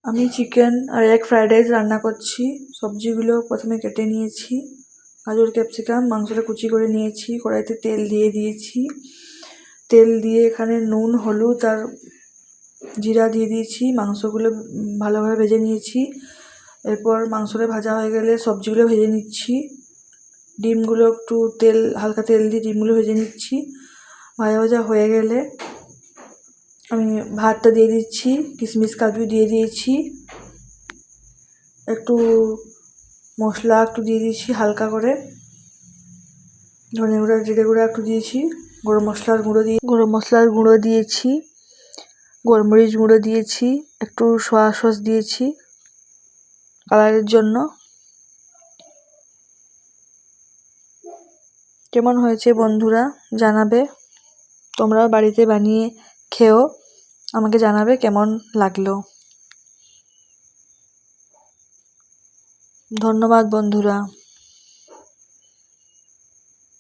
আমি চিকেন আর egg fried rice রান্না করছি। সবজিগুলো প্রথমে কেটে নিয়েছি, গাজর ক্যাপসিকাম মাংসটা কুচি করে নিয়েছি। কড়াইতে তেল দিয়ে দিয়েছি, তেল দিয়ে এখানে নুন হলুদ আর জিরা দিয়ে দিয়েছি। মাংসগুলো ভালোভাবে ভেজে নিয়েছি। এরপর মাংসটা ভাজা হয়ে গেলে সবজিগুলো ভেজে নিচ্ছি। ডিমগুলো একটু হালকা তেল দিয়ে ডিমগুলো ভেজে নিচ্ছি। ভাজা ভাজা হয়ে গেলে আমি ভাতটা দিয়ে দিচ্ছি, কিশমিশ কাজু দিয়ে দিয়েছি, একটু মশলা একটু দিয়ে দিয়েছি হালকা করে, ধনে গুঁড়া জিরে গুঁড়া একটু দিয়েছি, গরম মশলার গুঁড়ো দিয়েছি, গোলমরিচ গুঁড়ো দিয়েছি, একটু সয়া সস দিয়েছি কালারের জন্য। কেমন হয়েছে বন্ধুরা জানাবে, তোমরাও বাড়িতে বানিয়ে খেও, আমাকে জানাবে কেমন লাগলো। ধন্যবাদ বন্ধুরা।